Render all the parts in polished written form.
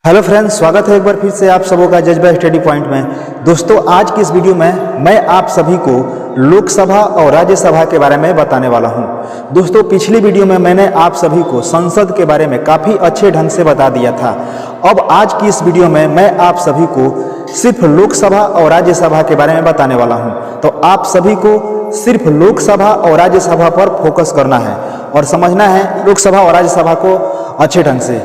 Hello friends, स्वागत है एक बार फिर से आप सबों का जज्बा स्टडी पॉइंट में। दोस्तों, आज की इस वीडियो में मैं आप सभी को लोकसभा और राज्यसभा के बारे में बताने वाला हूं। दोस्तों, पिछली वीडियो में मैंने आप सभी को संसद के बारे में काफ़ी अच्छे ढंग से बता दिया था। अब आज की इस वीडियो में मैं आप सभी को सिर्फ लोकसभा और राज्यसभा के बारे में बताने वाला हूँ। तो आप सभी को सिर्फ लोकसभा और राज्यसभा पर फोकस करना है और समझना है लोकसभा और राज्यसभा को अच्छे ढंग से।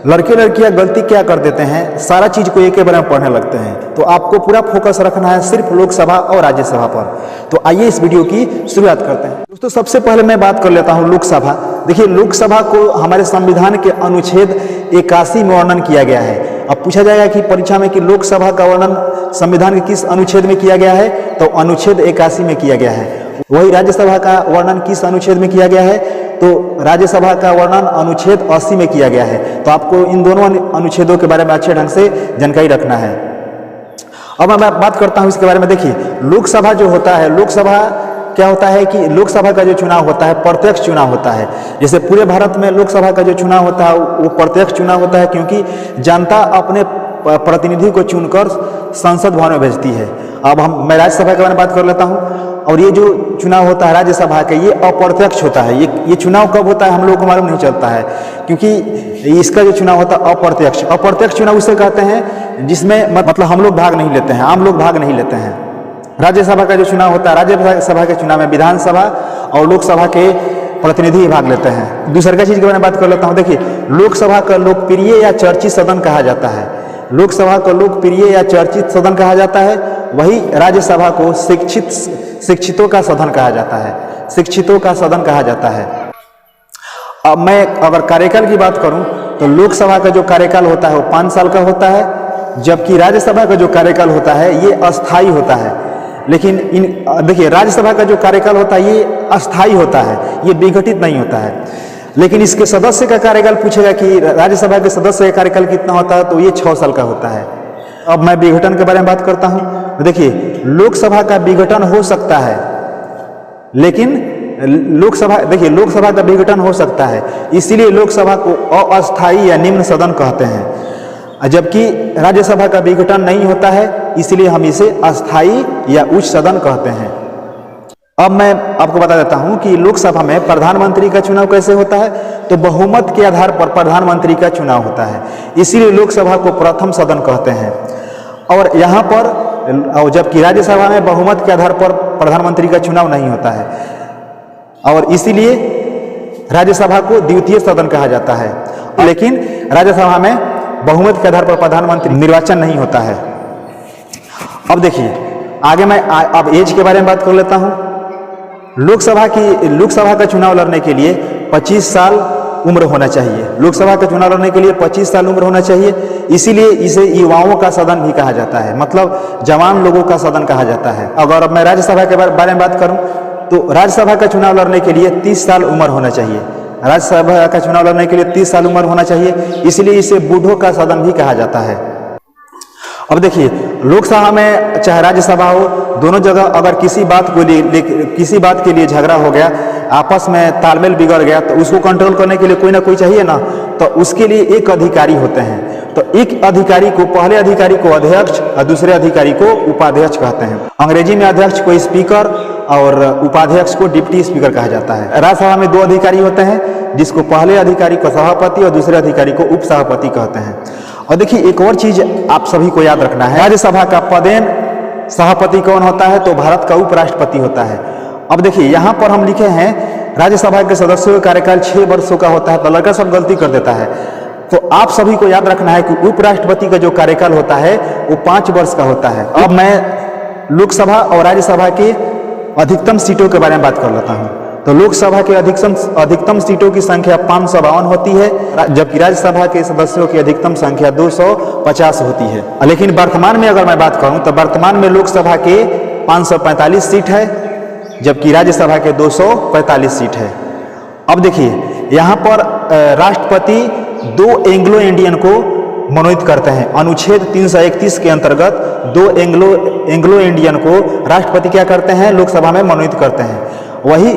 लड़के लड़कियां गलती क्या कर देते हैं, सारा चीज को एक ही बार में पढ़ने लगते हैं। तो आपको पूरा फोकस रखना है सिर्फ लोकसभा और राज्यसभा पर। तो आइए इस वीडियो की शुरुआत करते हैं। दोस्तों, सबसे पहले मैं बात कर लेता हूं लोकसभा। देखिए, लोकसभा को हमारे संविधान के अनुच्छेद 81 में वर्णन किया गया है। अब पूछा जाएगा कि परीक्षा में कि लोकसभा का वर्णन संविधान के किस अनुच्छेद में किया गया है, तो अनुच्छेद 81 में किया गया है। वही राज्यसभा का वर्णन किस अनुच्छेद में किया गया है, तो राज्यसभा का वर्णन अनुच्छेद 80 में किया गया है। तो आपको इन दोनों अनुच्छेदों के बारे में अच्छे ढंग से जानकारी रखना है। अब मैं बात करता हूं इसके बारे में। देखिए, लोकसभा जो होता है, लोकसभा क्या होता है कि लोकसभा का जो चुनाव होता है प्रत्यक्ष चुनाव होता है। जैसे पूरे भारत में लोकसभा का जो चुनाव होता है वो प्रत्यक्ष चुनाव होता है, क्योंकि जनता अपने प्रतिनिधि को चुनकर संसद भवन में भेजती है। अब मैं राज्यसभा के बारे में बात कर लेता हूँ। और ये जो चुनाव होता है राज्यसभा का, ये अप्रत्यक्ष होता है। ये चुनाव कब होता है हम लोगों को मालूम नहीं चलता है, क्योंकि इसका जो चुनाव होता है अप्रत्यक्ष। अप्रत्यक्ष चुनाव उसे कहते हैं जिसमें मतलब हम लोग भाग नहीं लेते हैं, आम लोग भाग नहीं लेते हैं। राज्यसभा का जो चुनाव होता है, राज्यसभा के चुनाव में विधानसभा और लोकसभा के प्रतिनिधि भाग लेते हैं। दूसरा चीज के बारे में बात कर लेता हूँ। देखिए, लोकसभा का लोकप्रिय या चर्चित सदन कहा जाता है। लोकसभा को लोकप्रिय या चर्चित सदन कहा जाता है। वही राज्यसभा को शिक्षितों का सदन कहा जाता है। शिक्षितों का सदन कहा जाता है। अब मैं अगर कार्यकाल की बात करूं तो लोकसभा का जो कार्यकाल होता है वो 5 साल का होता है, जबकि राज्यसभा का जो कार्यकाल होता है ये अस्थायी होता है। लेकिन देखिए, राज्यसभा का जो कार्यकाल होता है ये अस्थायी होता है, ये विघटित नहीं होता है। लेकिन इसके सदस्य का कार्यकाल पूछेगा कि राज्यसभा के सदस्य का कार्यकाल कितना होता है, तो ये 6 साल का होता है। अब मैं विघटन के बारे में बात करता हूं। देखिए, लोकसभा का विघटन हो सकता है, लेकिन लोकसभा का विघटन हो सकता है, इसीलिए लोकसभा को अस्थायी या निम्न सदन कहते हैं। जबकि राज्यसभा का विघटन नहीं होता है, इसलिए हम इसे अस्थायी या उच्च सदन कहते हैं। अब मैं आपको बता देता हूं कि लोकसभा में प्रधानमंत्री का चुनाव कैसे होता है। तो बहुमत के आधार पर प्रधानमंत्री का चुनाव होता है, इसीलिए लोकसभा को प्रथम सदन कहते हैं। और यहाँ पर जबकि राज्यसभा में बहुमत के आधार पर प्रधानमंत्री का चुनाव नहीं होता है, और इसीलिए राज्यसभा को द्वितीय सदन कहा जाता है। लेकिन राज्यसभा में बहुमत के आधार पर प्रधानमंत्री निर्वाचन नहीं होता है। अब देखिए, आगे मैं अब एज के बारे में बात कर लेता हूं। लोकसभा का चुनाव लड़ने के लिए 25 साल उम्र होना चाहिए। लोकसभा का चुनाव लड़ने के लिए 25 साल उम्र होना चाहिए, इसीलिए इसे युवाओं का सदन भी कहा जाता है, मतलब जवान लोगों का सदन कहा जाता है। अगर मैं राज्यसभा के बारे में बात करूं तो राज्यसभा का चुनाव लड़ने के लिए 30 साल उम्र होना चाहिए। राज्यसभा का चुनाव लड़ने के लिए 30 साल उम्र होना चाहिए, इसलिए इसे बूढ़ों का सदन भी कहा जाता है। अब देखिए, लोकसभा में चाहे राज्यसभा हो, दोनों जगह अगर किसी बात के लिए झगड़ा हो गया, आपस में तालमेल बिगड़ गया, तो उसको कंट्रोल करने के लिए कोई ना कोई चाहिए ना। तो उसके लिए एक अधिकारी होते हैं। तो एक अधिकारी को, पहले अधिकारी को अध्यक्ष और दूसरे अधिकारी को उपाध्यक्ष कहते हैं। अंग्रेजी में अध्यक्ष को स्पीकर और उपाध्यक्ष को डिप्टी स्पीकर कहा जाता है। राज्यसभा में 2 अधिकारी होते हैं, जिसको पहले अधिकारी को सभापति और दूसरे अधिकारी को उपसभापति कहते हैं। और देखिए, एक और चीज आप सभी को याद रखना है, राज्यसभा का पदेन सभापति कौन होता है, तो भारत का उपराष्ट्रपति होता है। अब देखिए, यहाँ पर हम लिखे हैं राज्यसभा के सदस्यों का कार्यकाल 6 वर्षों का होता है, तो लड़का सब गलती कर देता है। तो आप सभी को याद रखना है कि उपराष्ट्रपति का जो कार्यकाल होता है वो 5 वर्ष का होता है। अब मैं लोकसभा और राज्यसभा के अधिकतम सीटों के बारे में बात कर लेता हूँ। तो लोकसभा के अधिकतम सीटों की संख्या 552 होती है, जबकि राज्यसभा के सदस्यों की अधिकतम संख्या 250 होती है। लेकिन वर्तमान में अगर मैं बात करूं तो वर्तमान में लोकसभा के 545 सीट है, जबकि राज्यसभा के 245 सीट है। अब देखिए, यहाँ पर राष्ट्रपति 2 एंग्लो इंडियन को मनोनीत करते हैं। अनुच्छेद 331 के अंतर्गत 2 एंग्लो इंडियन को राष्ट्रपति क्या करते हैं, लोकसभा में मनोनीत करते हैं। वही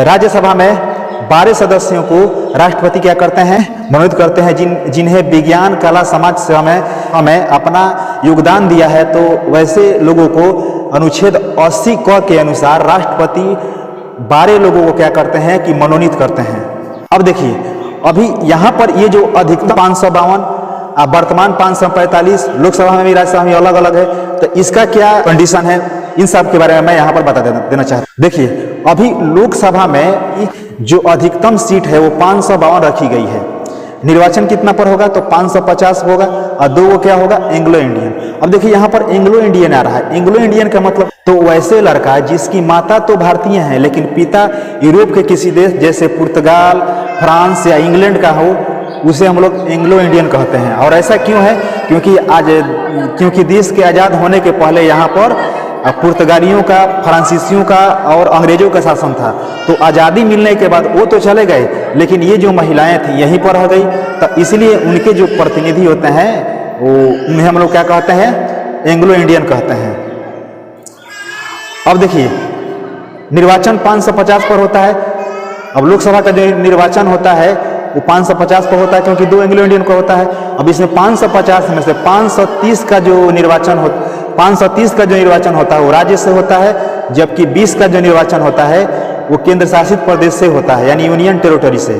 राज्यसभा में 12 सदस्यों को राष्ट्रपति क्या करते हैं, मनोनीत करते हैं, जिन्हें विज्ञान, कला, समाज सेवा में हमें अपना योगदान दिया है। तो वैसे लोगों को अनुच्छेद 80 क के अनुसार राष्ट्रपति 12 लोगों को क्या करते हैं कि मनोनीत करते हैं। अब देखिए, अभी यहाँ पर ये जो अधिकतम 552, वर्तमान 545, लोकसभा में भी राज्यसभा में अलग अलग है, तो इसका क्या कंडीशन है, इन सब के बारे में मैं यहाँ पर बता देना चाहता हूँ। देखिए, अभी लोकसभा में जो अधिकतम सीट है वो 552 रखी गई है। निर्वाचन कितना पर होगा, तो 550 होगा, और 2 को क्या होगा, एंग्लो इंडियन। अब देखिए यहाँ पर एंग्लो इंडियन आ रहा है। एंग्लो इंडियन का मतलब तो वैसे लड़का जिसकी माता तो भारतीय है लेकिन पिता यूरोप के किसी देश जैसे पुर्तगाल, फ्रांस या इंग्लैंड का हो, उसे हम लोग एंग्लो इंडियन कहते हैं। और ऐसा क्यों है, क्योंकि देश के आज़ाद होने के पहले यहाँ पर पुर्तगालियों का, फ्रांसीसियों का और अंग्रेजों का शासन था। तो आज़ादी मिलने के बाद वो तो चले गए, लेकिन ये जो महिलाएं थी यहीं पर रह गई। तो इसलिए उनके जो प्रतिनिधि होते हैं वो उन्हें हम लोग क्या कहते हैं, एंग्लो इंडियन कहते हैं। अब देखिए, निर्वाचन 550 पर होता है। अब लोकसभा का जो निर्वाचन होता है वो 550 पर होता है, क्योंकि 2 एंग्लो इंडियन का होता है। अब इसमें 550 में से 530 का जो निर्वाचन होता है वो राज्य से होता है, जबकि 20 का जो निर्वाचन होता है वो केंद्र शासित प्रदेश से होता है, यानी यूनियन टेरिटरी से।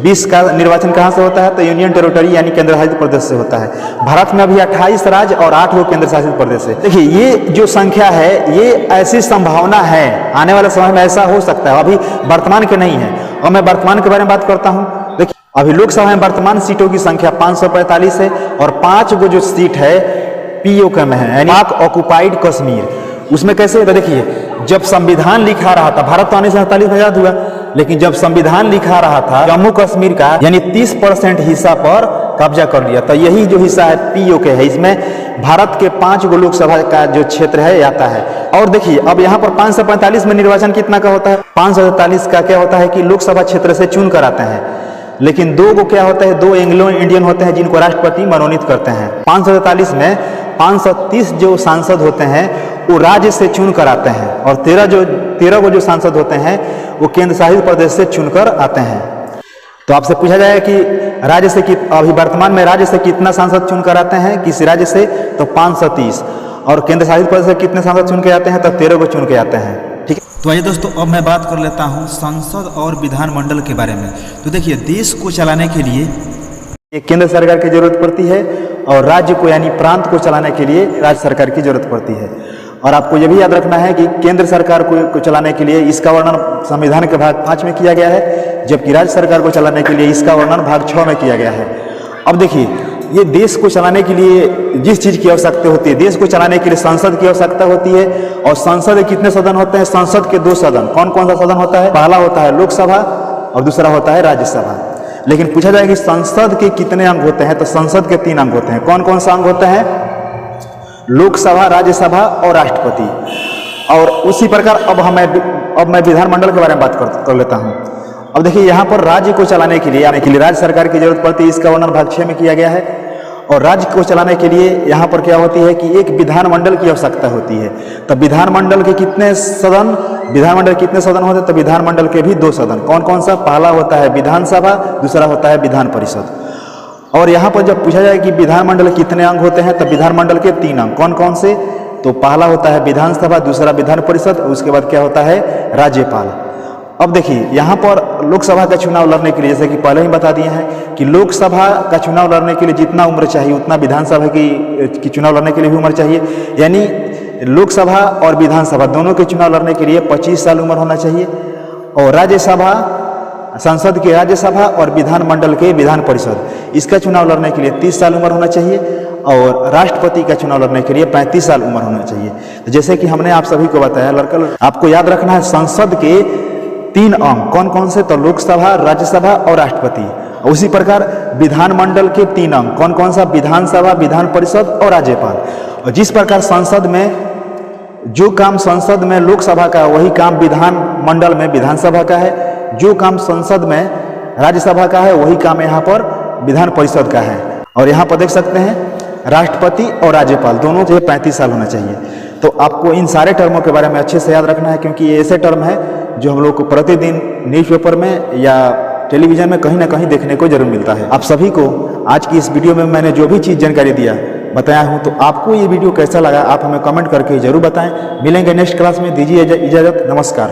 20 का निर्वाचन कहाँ से होता है, तो यूनियन टेरिटरी यानी केंद्र शासित प्रदेश से होता है। भारत में अभी 28 राज्य और 8 वो केंद्र शासित प्रदेश है। देखिए, ये जो संख्या है, ये ऐसी संभावना है, आने वाले समय में ऐसा हो सकता है, अभी वर्तमान के नहीं है। और मैं वर्तमान के बारे में बात करता हूँ। देखिए, अभी लोकसभा में वर्तमान सीटों की संख्या 545 है, और 5 गो जो सीट है पीओके में है, यानी पाक ऑक्युपाइड कश्मीर। उसमें कैसे होगा, देखिए, जब संविधान लिखा रहा था, भारत तो आने से 47 में आजाद हुआ, लेकिन जब संविधान लिखा रहा था, जम्मू कश्मीर का यानी 30% हिस्सा पर कब्जा कर लिया। तो यही जो हिस्सा है पीओके है, इसमें भारत के 5 गो लोकसभा का जो क्षेत्र है आता है। और देखिए, अब यहाँ पर 545 में निर्वाचन कितना का होता है, 543 का क्या होता है कि लोकसभा क्षेत्र से चुन कर आते हैं, लेकिन 2 को क्या होता है, 2 एंग्लो इंडियन होते हैं जिनको राष्ट्रपति मनोनीत करते हैं। 543 में 530 जो सांसद होते हैं वो राज्य से चुन कर आते हैं, और 13 को जो सांसद होते हैं वो केंद्र शासित प्रदेश से चुनकर आते हैं। तो आपसे पूछा जाएगा कि राज्य से अभी वर्तमान में राज्य से कितना सांसद चुनकर आते हैं, किसी राज्य से, तो 530, और केंद्र शासित प्रदेश से कितने सांसद चुन के आते हैं, तो 13 को चुन के आते हैं। ठीक है, तो आइए दोस्तों, अब मैं बात कर लेता हूँ संसद और विधानमंडल के बारे में। तो देखिए, देश को चलाने के लिए एक केंद्र सरकार की जरूरत पड़ती है, और राज्य को यानी प्रांत को चलाने के लिए राज्य सरकार की जरूरत पड़ती है। और आपको यह भी याद रखना है कि केंद्र सरकार को चलाने के लिए इसका वर्णन संविधान के भाग 5 में किया गया है, जबकि राज्य सरकार को चलाने के लिए इसका वर्णन भाग 6 में किया गया है। अब देखिए, ये देश को चलाने के लिए जिस चीज़ की आवश्यकता होती है, देश को चलाने के लिए संसद की आवश्यकता होती है। और संसद के कितने सदन होते हैं, संसद के 2 सदन। कौन कौन सा सदन होता है, पहला होता है लोकसभा और दूसरा होता है राज्यसभा। लेकिन पूछा जाए कि संसद के कितने अंग होते हैं, तो संसद के 3 अंग होते हैं। कौन कौन सा अंग होते हैं, लोकसभा, राज्यसभा और राष्ट्रपति। और उसी प्रकार अब मैं विधानमंडल के बारे में बात कर लेता हूँ। अब देखिए, यहाँ पर राज्य को चलाने के लिए राज्य सरकार की जरूरत पड़ती है, इसका वर्णन भाग 6 में किया गया है। और राज्य को चलाने के लिए यहाँ पर क्या होती है कि एक विधानमंडल की आवश्यकता होती है। तो विधानमंडल के कितने सदन होते हैं, तो विधानमंडल के भी 2 सदन। कौन कौन सा, पहला होता है विधानसभा, दूसरा होता है विधान परिषद। और यहाँ पर जब पूछा जाए कि विधानमंडल के कितने अंग होते हैं, तो विधानमंडल के 3 अंग। कौन कौन से, तो पहला होता है विधानसभा, दूसरा विधान परिषद, उसके बाद क्या होता है, राज्यपाल। अब देखिए, यहाँ पर लोकसभा का चुनाव लड़ने के लिए, जैसे कि पहले ही बता दिए हैं कि लोकसभा का चुनाव लड़ने के लिए जितना उम्र चाहिए उतना विधानसभा की चुनाव लड़ने के लिए भी उम्र चाहिए। यानी लोकसभा और विधानसभा दोनों के चुनाव लड़ने के लिए 25 साल उम्र होना चाहिए। और राज्यसभा, संसद की राज्यसभा और विधानमंडल के विधान परिषद, इसका चुनाव लड़ने के लिए 30 साल उम्र होना चाहिए। और राष्ट्रपति का चुनाव लड़ने के लिए 35 साल उम्र होना चाहिए। तो जैसे कि हमने आप सभी को बताया, आपको याद रखना है संसद के 3 अंग। कौन कौन से, तो लोकसभा, राज्यसभा और राष्ट्रपति। उसी प्रकार विधानमंडल के 3 अंग। कौन कौन सा, विधानसभा, विधान परिषद और राज्यपाल। और जिस प्रकार संसद में जो काम संसद में लोकसभा का, वही काम विधानमंडल में विधानसभा का है। जो काम संसद में राज्यसभा का है, वही काम यहाँ पर विधान परिषद का है। और यहाँ पर देख सकते हैं, राष्ट्रपति और राज्यपाल दोनों से 35 साल होना चाहिए। तो आपको इन सारे टर्मों के बारे में अच्छे से याद रखना है, क्योंकि ये ऐसे टर्म है जो हम लोग को प्रतिदिन न्यूज़पेपर में या टेलीविज़न में कहीं ना कहीं देखने को जरूर मिलता है। आप सभी को आज की इस वीडियो में मैंने जो भी चीज़ जानकारी दिया बताया हूँ, तो आपको ये वीडियो कैसा लगा आप हमें कमेंट करके जरूर बताएं। मिलेंगे नेक्स्ट क्लास में, दीजिए इजाज़त, नमस्कार।